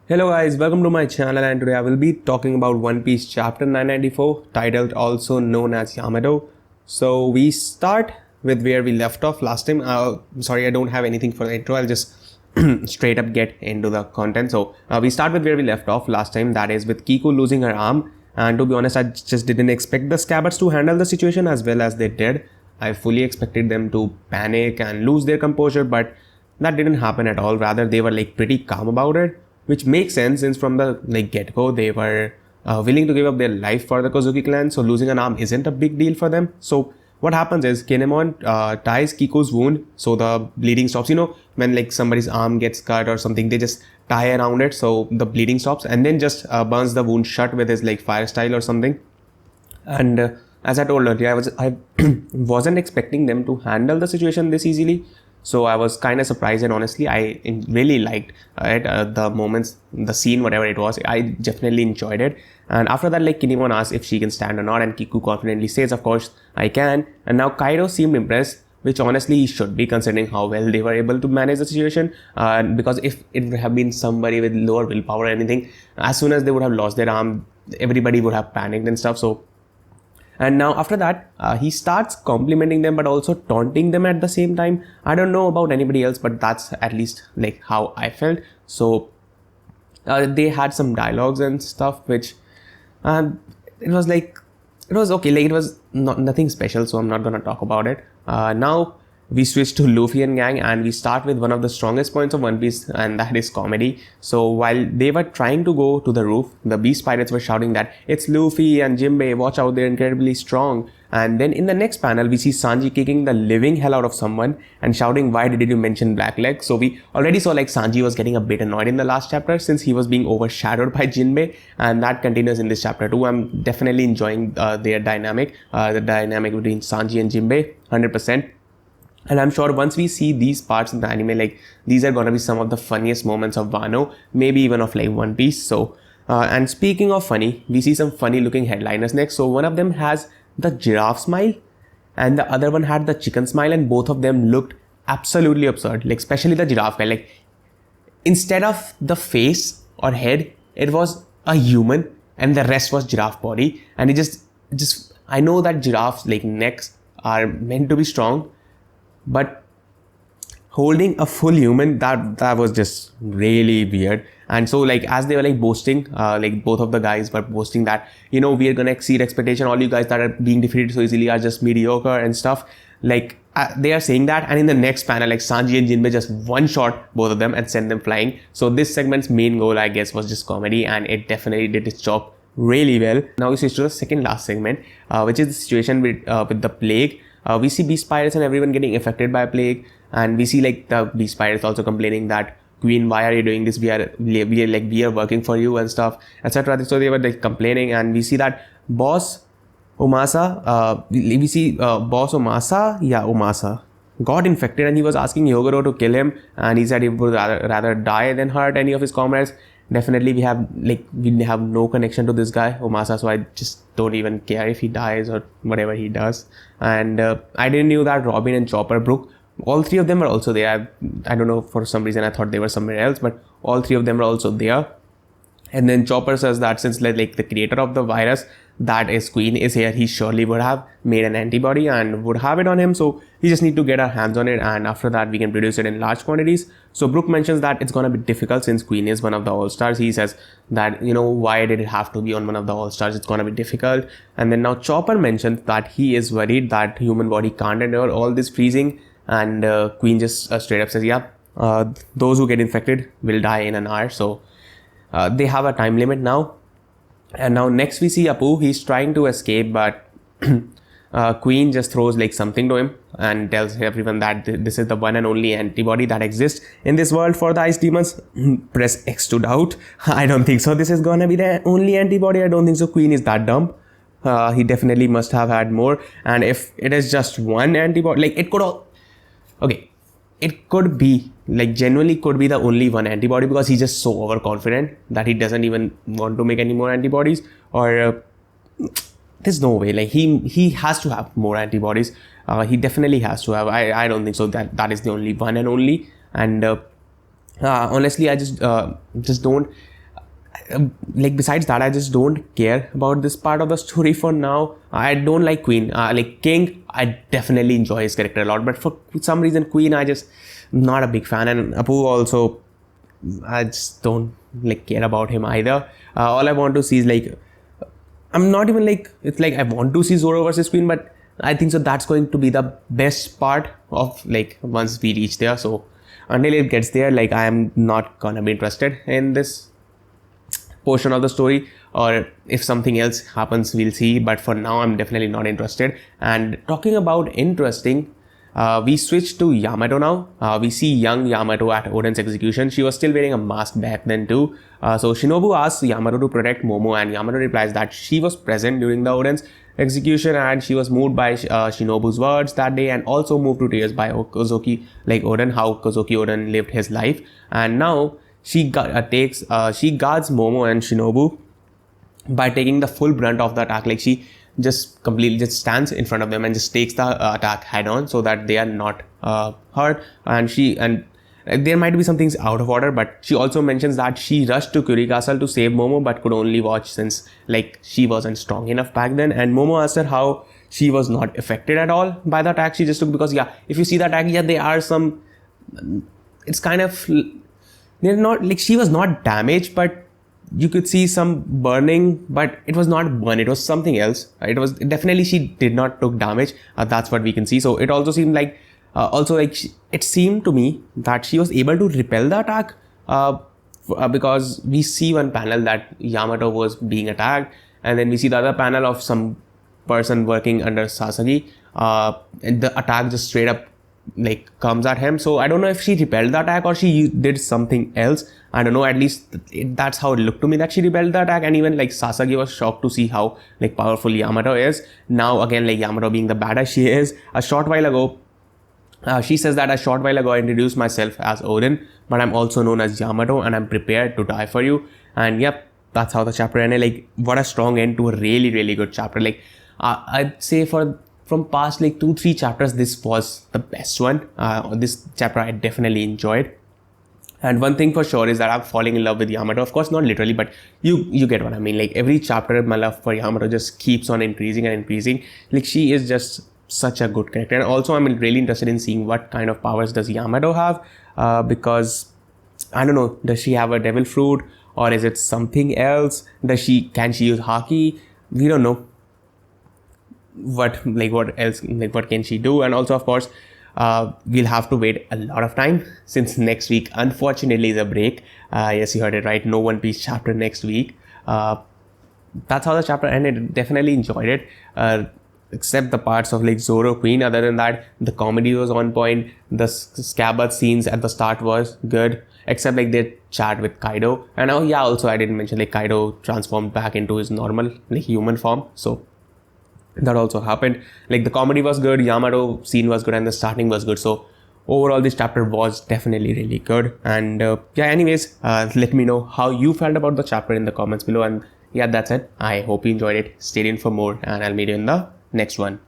Hello guys, welcome to my channel, and today I will be talking about One Piece chapter 994, titled also known as Yamato. So we start with where we left off last time. I'm sorry, I don't have anything for the intro. I'll just straight up get into the content. So we start with where we left off last time, that is with Kiku losing her arm. And to be honest, I just didn't expect the Scabbards to handle the situation as well as they did. I fully expected them to panic and lose their composure, but that didn't happen at all. Rather, they were like pretty calm about it, which makes sense since from the get-go they were willing to give up their life for the Kozuki clan, so losing an arm isn't a big deal for them. So what happens is Kinemon ties Kiku's wound so the bleeding stops. You know, when like somebody's arm gets cut or something, they just tie around it so the bleeding stops, and then just burns the wound shut with his like fire style or something. And as I told earlier, I wasn't expecting them to handle the situation this easily. So I was kind of surprised, and honestly, I really liked it. The moments, the scene, whatever it was, I definitely enjoyed it. And after that, like Kinemon asked if she can stand or not, and Kiku confidently says, "Of course I can." And now Kaido seemed impressed, which honestly he should be, considering how well they were able to manage the situation. Because if it would have been somebody with lower willpower or anything, as soon as they would have lost their arm, everybody would have panicked and stuff. So. And now after that, he starts complimenting them but also taunting them at the same time. I don't know about anybody else, but that's at least like how I felt. So they had some dialogues and stuff, which it was okay. Like it was nothing special, so I'm not gonna talk about it. Now we switch to Luffy and gang, and we start with one of the strongest points of One Piece, and that is comedy. So while they were trying to go to the roof, the Beast Pirates were shouting that it's Luffy and Jinbei, watch out, they're incredibly strong. And then in the next panel, we see Sanji kicking the living hell out of someone and shouting, why did you mention Blackleg? So we already saw like Sanji was getting a bit annoyed in the last chapter since he was being overshadowed by Jinbei, and that continues in this chapter too. I'm definitely enjoying their dynamic, the dynamic between Sanji and Jinbei, 100%. And I'm sure once we see these parts in the anime, like these are gonna be some of the funniest moments of Wano, maybe even of like One Piece. So, and speaking of funny, we see some funny looking headliners next. So one of them has the giraffe smile, and the other one had the chicken smile, and both of them looked absolutely absurd. Like especially the giraffe guy, like instead of the face or head, it was a human, and the rest was giraffe body. And it just I know that giraffes like necks are meant to be strong, but holding a full human, that was just really weird. And so like as they were like boasting, like both of the guys were boasting that, you know, we are gonna exceed expectation, all you guys that are being defeated so easily are just mediocre and stuff, like they are saying that. And in the next panel, like Sanji and Jinbei just one shot both of them and sent them flying. So this segment's main goal, I guess, was just comedy, and it definitely did its job really well. Now we switch to the second last segment, which is the situation with the plague. We see Beast Pirates and everyone getting affected by plague, and we see like the Beast Pirates also complaining that, Queen, why are you doing this? We are working for you and stuff, etc. So they were like complaining, and we see that Boss Umasa, Umasa got infected, and he was asking Yogoro to kill him, and he said he would rather die than hurt any of his comrades. Definitely we have no connection to this guy Umasa, so I just don't even care if he dies or whatever he does. And I didn't knew that Robin and Chopper, Brook, all three of them were also there. I don't know, for some reason I thought they were somewhere else, but all three of them were also there. And then Chopper says that since like the creator of the virus, that is Queen, is here, he surely would have made an antibody and would have it on him. So we just need to get our hands on it, and after that we can produce it in large quantities. So Brook mentions that it's gonna be difficult since Queen is one of the all-stars. He says that, you know, why did it have to be on one of the all-stars? It's gonna be difficult. And then now Chopper mentions that he is worried that human body can't endure all this freezing, and Queen just straight up says, yeah, those who get infected will die in an hour. So they have a time limit now. And now next we see Apu. He's trying to escape, but Queen just throws like something to him and tells everyone that this is the one and only antibody that exists in this world for the ice demons. Press X to doubt. I don't think so. This is gonna be the only antibody. I don't think so. Queen is that dumb. He definitely must have had more. And if it is just one antibody, like it could all... Okay, it could be, like genuinely could be the only one antibody, because he's just so overconfident that he doesn't even want to make any more antibodies. Or there's no way, like he has to have more antibodies. He definitely has to have. I don't think so that is the only one and only. And honestly, I just don't like besides that, I just don't care about this part of the story for now. I don't like Queen. Like King, I definitely enjoy his character a lot, but for some reason Queen, I just not a big fan. And Apu also, I just don't like care about him either. All I want to see is like, I'm not even like, it's like I want to see Zoro versus Queen, but I think so that's going to be the best part of like once we reach there. So until it gets there, like I am not gonna be interested in this portion of the story, or if something else happens we'll see, but for now I'm definitely not interested. And talking about interesting, we switch to Yamato now. We see young Yamato at Oden's execution. She was still wearing a mask back then too. So Shinobu asks Yamato to protect Momo, and Yamato replies that she was present during the Oden's execution and she was moved by Shinobu's words that day, and also moved to tears by Kozuki, like Oden, how Kozuki Oden lived his life. And now she guards Momo and Shinobu by taking the full brunt of the attack. Like she just completely just stands in front of them and just takes the attack head on, so that they are not hurt. And there might be some things out of order, but she also mentions that she rushed to Curie Castle to save Momo, but could only watch since like she wasn't strong enough back then. And Momo asked her how she was not affected at all by the attack she just took, because yeah, if you see the attack, yeah, there are some, it's kind of, they're not like, she was not damaged, but you could see some burning, but it was not burn, it was something else. It was definitely, she did not took damage. That's what we can see. So it also seemed like it seemed to me that she was able to repel the attack, because we see one panel that Yamato was being attacked, and then we see the other panel of some person working under Sasagi, and the attack just straight up like comes at him. So I don't know if she repelled the attack or she did something else. I don't know, at least that's how it looked to me, that she repelled the attack. And even like Sasagi was shocked to see how like powerful Yamato is. Now again, like Yamato being the badass she is, a short while ago, she says that a short while ago I introduced myself as Oden, but I'm also known as Yamato and I'm prepared to die for you. And yep, that's how the chapter ended. Like what a strong end to a really, really good chapter. Like I'd say from past like 2-3 chapters, this was the best one. This chapter I definitely enjoyed. And one thing for sure is that I'm falling in love with Yamato. Of course, not literally, but you get what I mean. Like every chapter, my love for Yamato just keeps on increasing and increasing. Like she is just such a good character. And also I'm really interested in seeing what kind of powers does Yamato have, because I don't know, does she have a devil fruit or is it something else? Can she use haki? We don't know what else, like what can she do. And also of course we'll have to wait a lot of time, since next week unfortunately is a break. Yes, you heard it right, no One Piece chapter next week. That's how the chapter ended. Definitely enjoyed it, except the parts of like Zoro Queen. Other than that, the comedy was on point. The Scabbards scenes at the start was good, except like their chat with Kaido. And oh yeah, also I didn't mention like Kaido transformed back into his normal like human form, so that also happened. Like the comedy was good, Yamato scene was good, and the starting was good. So overall this chapter was definitely really good. And yeah, anyways, let me know how you felt about the chapter in the comments below. And yeah, that's it. I hope you enjoyed it. Stay tuned for more, and I'll meet you in the next one.